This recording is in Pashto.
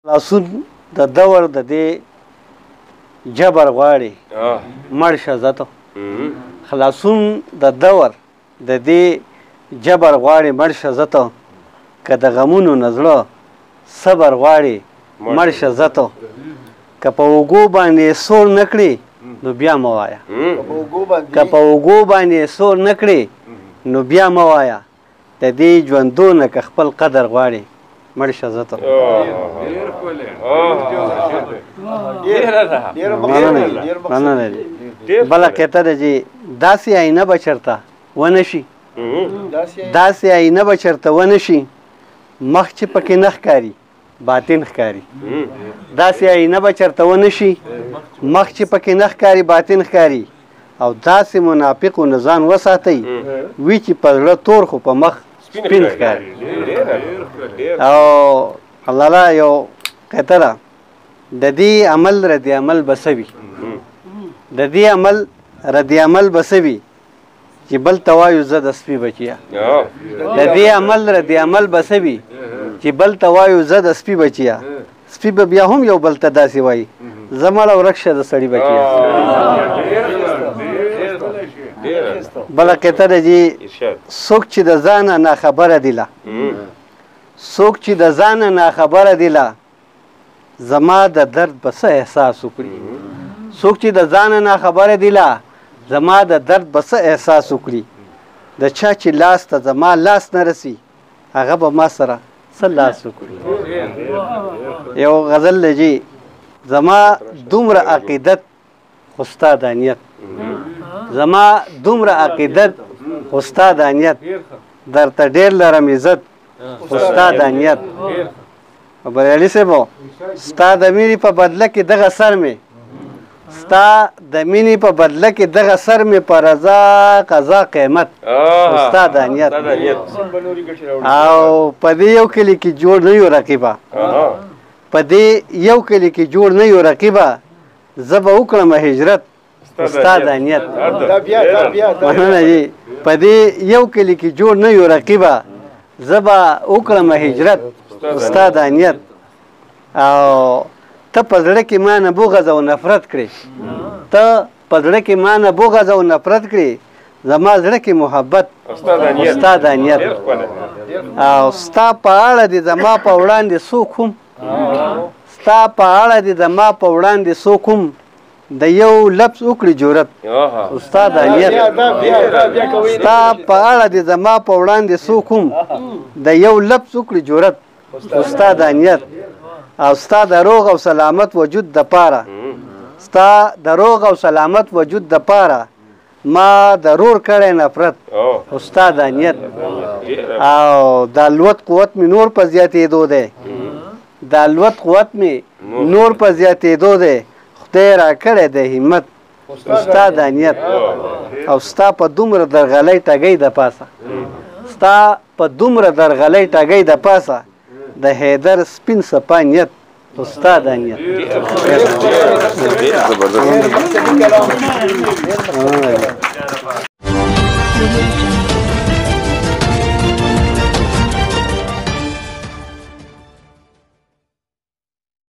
خلاصون د دور د دې جبر غواړي مړ شه زته خلاصون د دور د دې جبر غواړي مړ شه زته که د غمونو نه زړه صبر غواړي مړ شه زته که په اوږو باندې سور نه کړي نو بیا مه وایه که په اوږو باندې سور نه کړي نو بیا مه وایه د دې ژوندونه که خپل قدر غواړي مړ شه زته بله قطعه ده چې داسې آینه به چېرته ونه شي داسې آینه به چېرته ونه شي مخ چې پکې نه ښکاري باطن ښکاري داسې آینه به چېرته ونه شي مخ چې پکې نه ښکاري باطن ښکاري او داسې منافقو نه ځان وساتئ وي چې په زړه تور خو په مخ سپین ښکاري او الله یو قطعه ده د دې عمل رد عمل به څه وي د دې عمل رد عمل به څه وي چې بل ته وایو زه د سپي بچیه د دې عمل رد عمل به څه وي چې بل ته وایو زه د سپي بچیه سپي به بیا هم یو بل ته داسې وایي زه مړه ورک شه د سړي بچیه بله قطعه ده چې څوک چې د ځانه ناخبره دیله څوک چې د ځانه ناخبره دیله زما د درد به څه احساس وکړي څوک چې د ځانه ناخبره دیله زما د درد به څه احساس وکړي د چا چې لاس ته زما لاس نه رسي هغه به ما سره څه لاس وکړي یو غزل دی چې زما دومره عقیدت خو ستا د نیت زما دومره عقیدت خو ستا د نیت درته ډېر لرم عزت خو ستا د نیت بریالي صاحب ستا د مینې په بدله کې دغه سر مې ستا د مینې په بدله کې دغه سر مې په رضا قضا قیمت ستا د نیت او په دې یو کلي کې جوړ نه یو رقیبه په دې یو کلي کې جوړ نه یو رقیبه زه به وکړم هجرت ستا د نیت مننه جي په دې یو کلي کې جوړ نه یو رقیبه زه به وکړم هجرت ستا د نیت او ته په زړه کې ما نه بغض او نفرت کړې ته په زړه کې ما نه بغض او نفرت کړې زما زړه کې محبت ستا د نیت او ستا په اړه دې زما په وړاندې څوک هم ستا په اړه دې زما په وړاندې څوک هم د یو لفظ وکړي جرأت ستا د نیت ستا په اړه دې زما په وړاندې څوک هم د یو لفظ وکړي جرأت ستا د نیت او ستا د روغ او سلامت وجود د پاره ستا د روغ او سلامت وجود د پاره ما ضرور کړی نفرت ستا د نیت او د الوت قوت مې نور په زیاتېدو دی د الوت قوت مې نور په زیاتېدو دی خدای را کړی د همت ستا د نیت او ستا په دومره درغلی ټګۍ د پاسه ستا په دومره درغلی ټګۍ د پاسه د حیدر سپین سپا نیت ستا د نیت